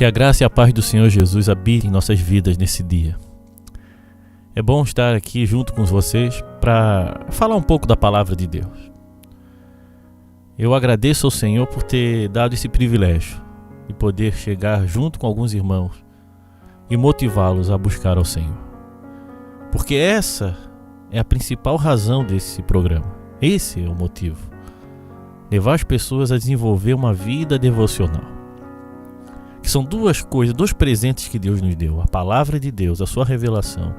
Que a graça e a paz do Senhor Jesus habitem em nossas vidas nesse dia. É bom estar aqui junto com vocês para falar um pouco da palavra de Deus. Eu agradeço ao Senhor por ter dado esse privilégio de poder chegar junto com alguns irmãos e motivá-los a buscar ao Senhor. Porque essa é a principal razão desse programa. Esse é o motivo. Levar as pessoas a desenvolver uma vida devocional. Que são duas coisas, dois presentes que Deus nos deu. A palavra de Deus, a sua revelação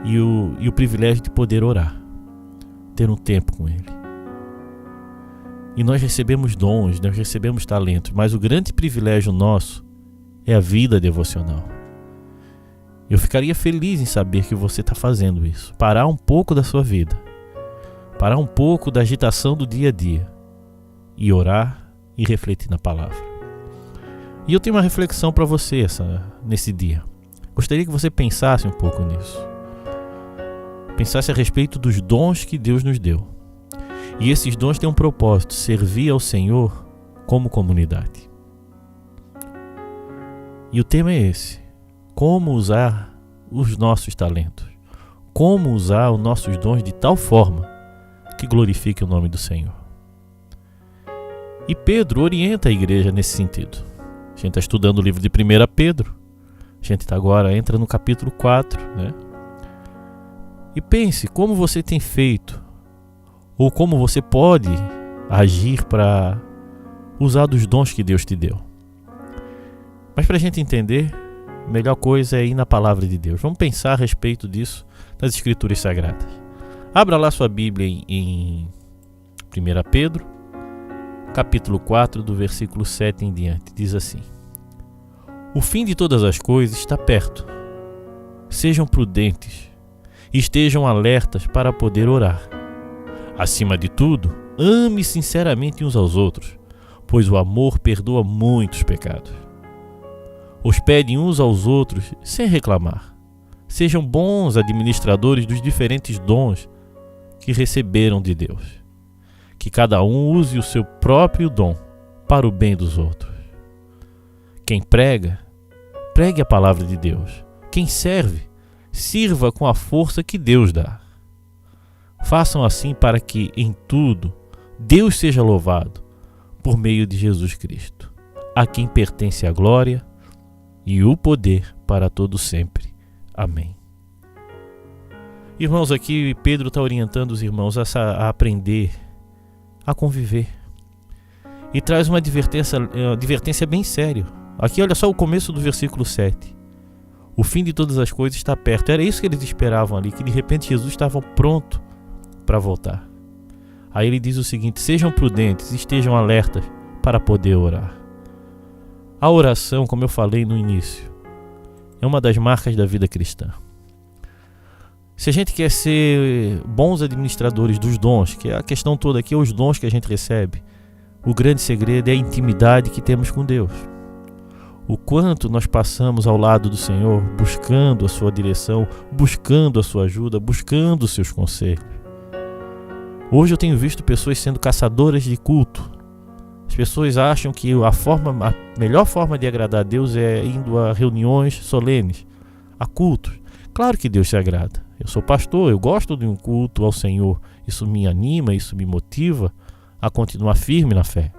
e o privilégio de poder orar. Ter um tempo com Ele. E nós recebemos dons, nós recebemos talentos, mas o grande privilégio nosso é a vida devocional. Eu ficaria feliz em saber que você está fazendo isso. Parar um pouco da sua vida. Parar um pouco da agitação do dia a dia. E orar e refletir na palavra. E eu tenho uma reflexão para você nesse dia. Gostaria que você pensasse um pouco nisso. Pensasse a respeito dos dons que Deus nos deu. E esses dons têm um propósito: servir ao Senhor como comunidade. E o tema é esse: como usar os nossos talentos. Como usar os nossos dons de tal forma que glorifique o nome do Senhor. E Pedro orienta a igreja nesse sentido. A gente está estudando o livro de 1 Pedro. A gente agora entra no capítulo 4, né? E pense como você tem feito, ou como você pode agir para usar dos dons que Deus te deu. Mas para a gente entender, a melhor coisa é ir na palavra de Deus. Vamos pensar a respeito disso nas Escrituras Sagradas. Abra lá sua Bíblia em 1 Pedro, capítulo 4, do versículo 7 em diante. Diz assim: o fim de todas as coisas está perto. Sejam prudentes e estejam alertas para poder orar. Acima de tudo, ame sinceramente uns aos outros, pois o amor perdoa muitos pecados. Hospedem uns aos outros sem reclamar. Sejam bons administradores dos diferentes dons que receberam de Deus. Que cada um use o seu próprio dom para o bem dos outros. Quem prega, pregue a palavra de Deus. Quem serve, sirva com a força que Deus dá. Façam assim para que, em tudo, Deus seja louvado por meio de Jesus Cristo, a quem pertence a glória e o poder para todo sempre. Amém. Irmãos, aqui Pedro está orientando os irmãos a aprender a conviver. E traz uma advertência bem séria. Aqui olha só o começo do versículo 7. O fim de todas as coisas está perto. Era isso que eles esperavam ali, que de repente Jesus estava pronto para voltar. Aí ele diz o seguinte: sejam prudentes, estejam alertas para poder orar. A oração, como eu falei no início, é uma das marcas da vida cristã. Se a gente quer ser bons administradores dos dons, que é a questão toda aqui, é os dons que a gente recebe, o grande segredo é a intimidade que temos com Deus. O quanto nós passamos ao lado do Senhor, buscando a sua direção, buscando a sua ajuda, buscando os seus conselhos. Hoje eu tenho visto pessoas sendo caçadoras de culto. As pessoas acham que a melhor forma de agradar a Deus é indo a reuniões solenes, a cultos. Claro que Deus se agrada. Eu sou pastor, eu gosto de um culto ao Senhor. Isso me anima, isso me motiva a continuar firme na fé.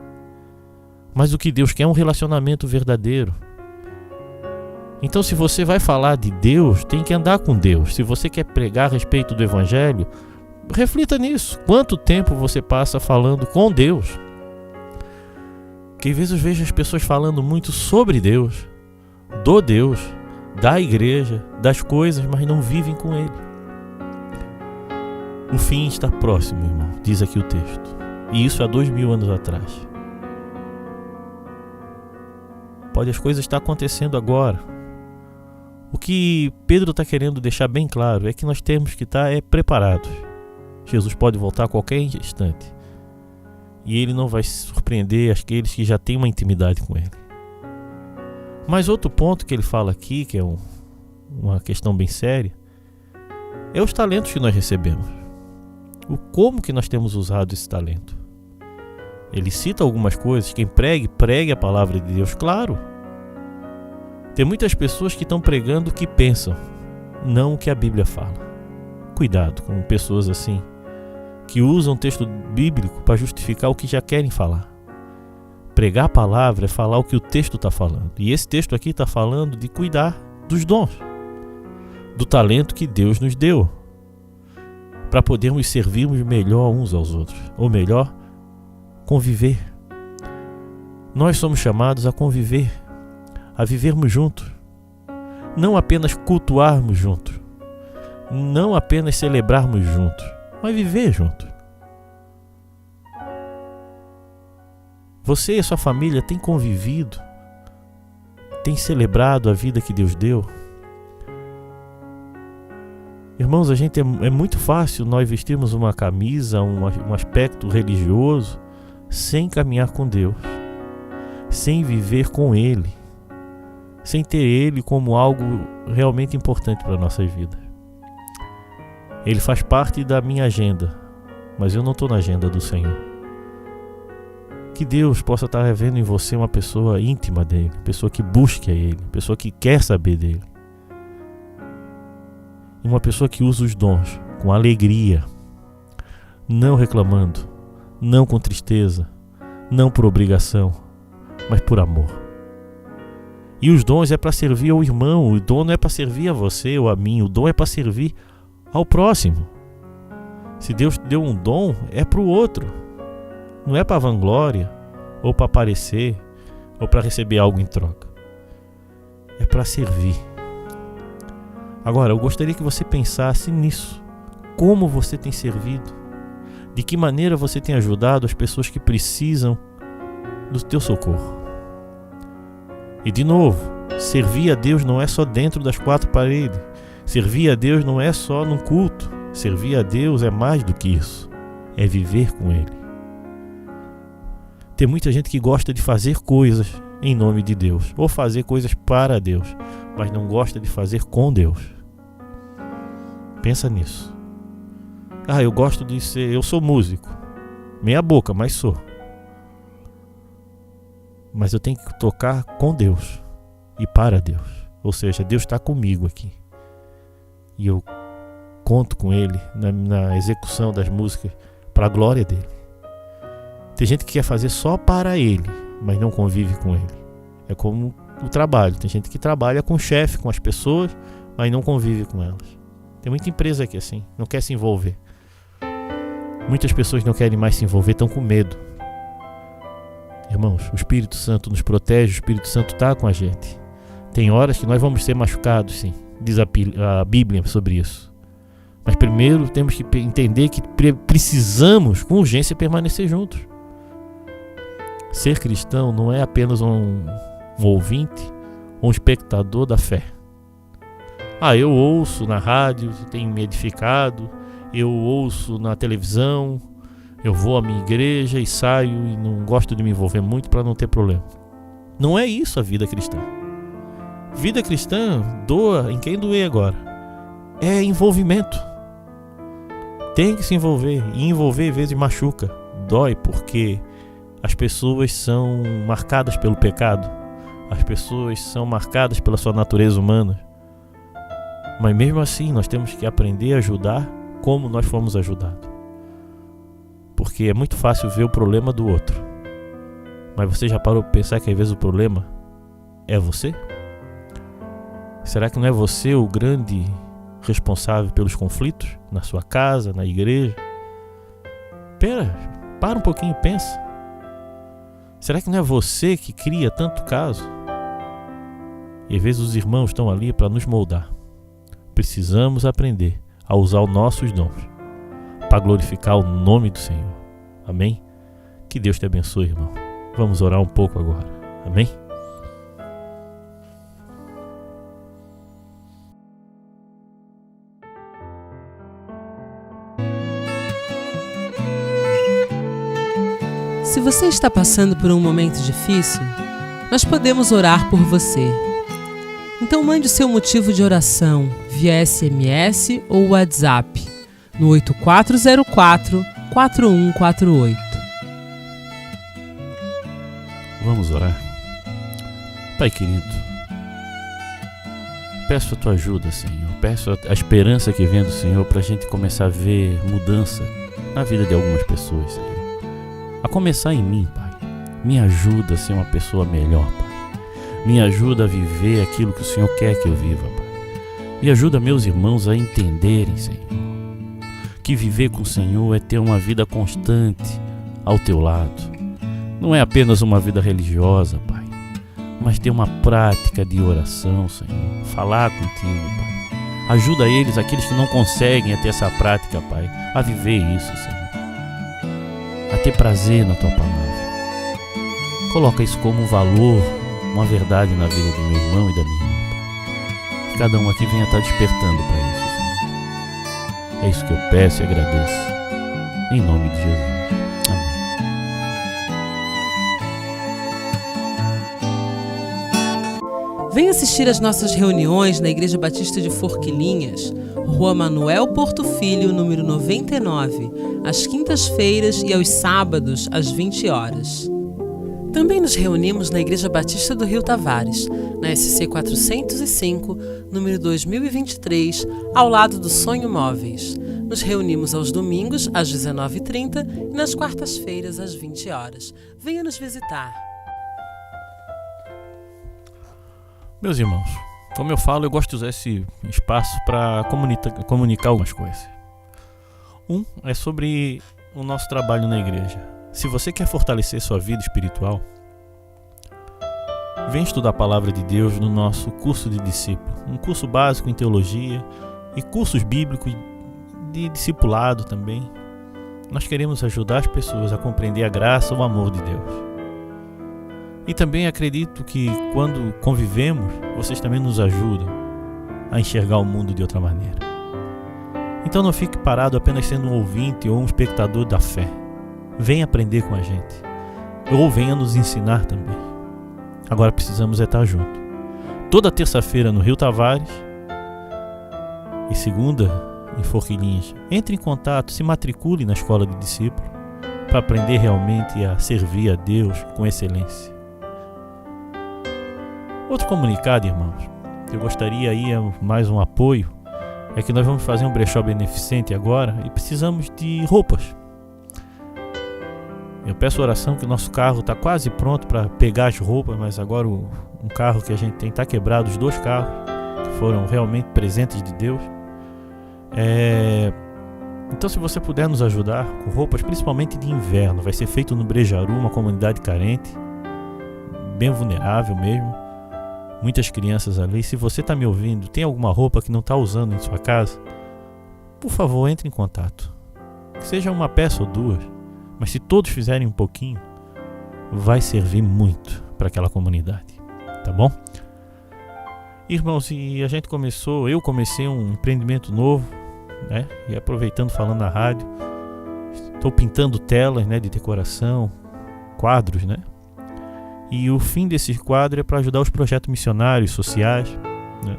Mas o que Deus quer é um relacionamento verdadeiro. Então, se você vai falar de Deus, tem que andar com Deus. Se você quer pregar a respeito do Evangelho, reflita nisso. Quanto tempo você passa falando com Deus? Que às vezes eu vejo as pessoas falando muito sobre Deus, do Deus, da igreja, das coisas, mas não vivem com Ele. O fim está próximo, irmão, diz aqui o texto. E isso há 2000 anos atrás. Pode as coisas estar acontecendo agora. O que Pedro está querendo deixar bem claro é que nós temos que estar preparados. Jesus pode voltar a qualquer instante. E Ele não vai surpreender aqueles que já têm uma intimidade com Ele. Mas outro ponto que ele fala aqui, que é uma questão bem séria, é os talentos que nós recebemos. Como que nós temos usado esse talento? Ele cita algumas coisas. Quem pregue a palavra de Deus, claro. Tem muitas pessoas que estão pregando o que pensam, não o que a Bíblia fala. Cuidado com pessoas assim, que usam o texto bíblico para justificar o que já querem falar. Pregar a palavra é falar o que o texto está falando. E esse texto aqui está falando de cuidar dos dons, do talento que Deus nos deu, para podermos servirmos melhor uns aos outros, ou melhor, conviver. Nós somos chamados a conviver, a vivermos juntos, não apenas cultuarmos juntos, não apenas celebrarmos juntos, mas viver juntos. Você e sua família têm convivido, têm celebrado a vida que Deus deu? Irmãos, é muito fácil nós vestirmos uma camisa, um aspecto religioso, sem caminhar com Deus, sem viver com Ele, sem ter Ele como algo realmente importante para a nossa vida. Ele faz parte da minha agenda, mas eu não estou na agenda do Senhor. Que Deus possa estar revendo em você uma pessoa íntima dele, pessoa que busque a Ele, pessoa que quer saber dele. E uma pessoa que usa os dons com alegria, não reclamando, não com tristeza, não por obrigação, mas por amor. E os dons é para servir ao irmão, o dom não é para servir a você ou a mim, o dom é para servir ao próximo. Se Deus deu um dom, é para o outro. Não é para vanglória, ou para aparecer, ou para receber algo em troca. É para servir. Agora, eu gostaria que você pensasse nisso. Como você tem servido? De que maneira você tem ajudado as pessoas que precisam do teu socorro? E de novo, servir a Deus não é só dentro das quatro paredes. Servir a Deus não é só num culto. Servir a Deus é mais do que isso. É viver com Ele. Tem muita gente que gosta de fazer coisas em nome de Deus, ou fazer coisas para Deus, mas não gosta de fazer com Deus. Pensa nisso. Eu gosto de ser, eu sou músico. Meia boca, mas sou. Mas eu tenho que tocar com Deus e para Deus. Ou seja, Deus está comigo aqui. E eu conto com Ele na execução das músicas para a glória dele. Tem gente que quer fazer só para Ele, mas não convive com Ele. É como o trabalho. Tem gente que trabalha com o chefe, com as pessoas, mas não convive com elas. Tem muita empresa aqui assim, não quer se envolver. Muitas pessoas não querem mais se envolver, estão com medo. Irmãos, o Espírito Santo nos protege, o Espírito Santo está com a gente. Tem horas que nós vamos ser machucados, sim. Diz a Bíblia sobre isso. Mas primeiro temos que entender que precisamos, com urgência, permanecer juntos. Ser cristão não é apenas um ouvinte, um espectador da fé. Eu ouço na rádio, tenho me edificado, eu ouço na televisão, eu vou à minha igreja e saio e não gosto de me envolver muito para não ter problema. Não é isso a vida cristã. Vida cristã, doa em quem doer agora. É envolvimento. Tem que se envolver. E envolver às vezes machuca. Dói porque as pessoas são marcadas pelo pecado. As pessoas são marcadas pela sua natureza humana. Mas mesmo assim nós temos que aprender a ajudar como nós fomos ajudados. Porque é muito fácil ver o problema do outro. Mas você já parou para pensar que às vezes o problema é você? Será que não é você o grande responsável pelos conflitos na sua casa, na igreja? Para um pouquinho e pensa. Será que não é você que cria tanto caso? E às vezes os irmãos estão ali para nos moldar. Precisamos aprender a usar os nossos dons para glorificar o nome do Senhor. Amém? Que Deus te abençoe, irmão. Vamos orar um pouco agora. Amém? Se você está passando por um momento difícil, nós podemos orar por você. Então mande o seu motivo de oração via SMS ou WhatsApp no 8404-4148. Vamos orar. Pai querido, peço a tua ajuda, Senhor. Peço a esperança que vem do Senhor para a gente começar a ver mudança na vida de algumas pessoas, Senhor. A começar em mim, Pai. Me ajuda a ser uma pessoa melhor, Pai. Me ajuda a viver aquilo que o Senhor quer que eu viva, Pai. Me ajuda meus irmãos a entenderem, Senhor, que viver com o Senhor é ter uma vida constante ao teu lado. Não é apenas uma vida religiosa, Pai, mas ter uma prática de oração, Senhor. Falar contigo, Pai. Ajuda eles, aqueles que não conseguem ter essa prática, Pai, a viver isso, Senhor. A ter prazer na tua palavra. Coloca isso como um valor, uma verdade na vida do meu irmão e da minha irmã, Pai. Que cada um aqui venha estar despertando para isso, Senhor. É isso que eu peço e agradeço. Em nome de Jesus. Venha assistir às nossas reuniões na Igreja Batista de Forquilinhas, Rua Manuel Porto Filho, número 99, às quintas-feiras e aos sábados, às 20 horas. Também nos reunimos na Igreja Batista do Rio Tavares, na SC 405, número 2023, ao lado do Sonho Móveis. Nos reunimos aos domingos, às 19h30 e nas quartas-feiras, às 20 horas. Venha nos visitar. Meus irmãos, como eu falo, eu gosto de usar esse espaço para comunicar algumas coisas. Um é sobre o nosso trabalho na igreja. Se você quer fortalecer sua vida espiritual, vem estudar a palavra de Deus no nosso curso de discípulo. Um curso básico em teologia e cursos bíblicos de discipulado também. Nós queremos ajudar as pessoas a compreender a graça, o amor de Deus. E também acredito que quando convivemos, vocês também nos ajudam a enxergar o mundo de outra maneira. Então não fique parado apenas sendo um ouvinte ou um espectador da fé. Venha aprender com a gente. Ou venha nos ensinar também. Agora precisamos estar juntos. Toda terça-feira no Rio Tavares e segunda em Forquilinhas. Entre em contato, se matricule na escola de discípulo para aprender realmente a servir a Deus com excelência. Outro comunicado, irmãos, eu gostaria aí mais um apoio, é que nós vamos fazer um brechó beneficente agora e precisamos de roupas. Eu peço oração que o nosso carro está quase pronto para pegar as roupas, mas agora um carro que a gente tem está quebrado, os dois carros que foram realmente presentes de Deus. Então se você puder nos ajudar com roupas, principalmente de inverno, vai ser feito no Brejaru, uma comunidade carente, bem vulnerável mesmo. Muitas crianças ali. Se você está me ouvindo, tem alguma roupa que não está usando em sua casa, por favor, entre em contato. Que seja uma peça ou duas, mas se todos fizerem um pouquinho, vai servir muito para aquela comunidade, tá bom? Irmãos, e eu comecei um empreendimento novo, né? E aproveitando, falando na rádio, estou pintando telas, né, de decoração, quadros, né? E o fim desse quadro é para ajudar os projetos missionários, sociais, né?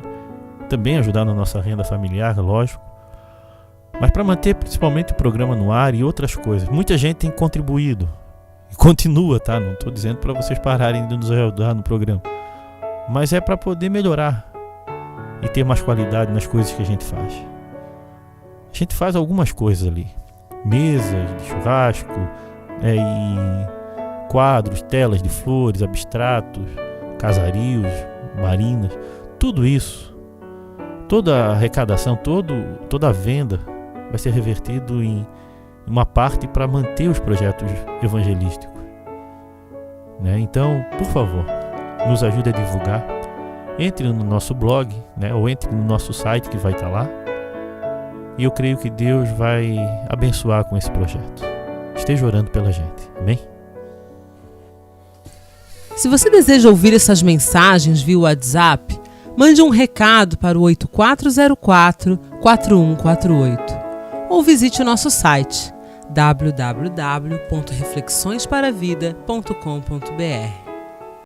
Também ajudar na nossa renda familiar, lógico. Mas para manter principalmente o programa no ar e outras coisas. Muita gente tem contribuído. E continua, tá? Não estou dizendo para vocês pararem de nos ajudar no programa. Mas é para poder melhorar e ter mais qualidade nas coisas que a gente faz. A gente faz algumas coisas ali. Mesas de churrasco, e quadros, telas de flores, abstratos, casarios, marinas, tudo isso, toda a arrecadação, toda a venda vai ser revertido em uma parte para manter os projetos evangelísticos, né? Então, por favor, nos ajude a divulgar. Entre no nosso blog, né? Ou entre no nosso site que vai estar lá. E eu creio que Deus vai abençoar com esse projeto. Esteja orando pela gente, amém? Se você deseja ouvir essas mensagens via WhatsApp, mande um recado para o 8404-4148 ou visite o nosso site www.reflexõesparavida.com.br.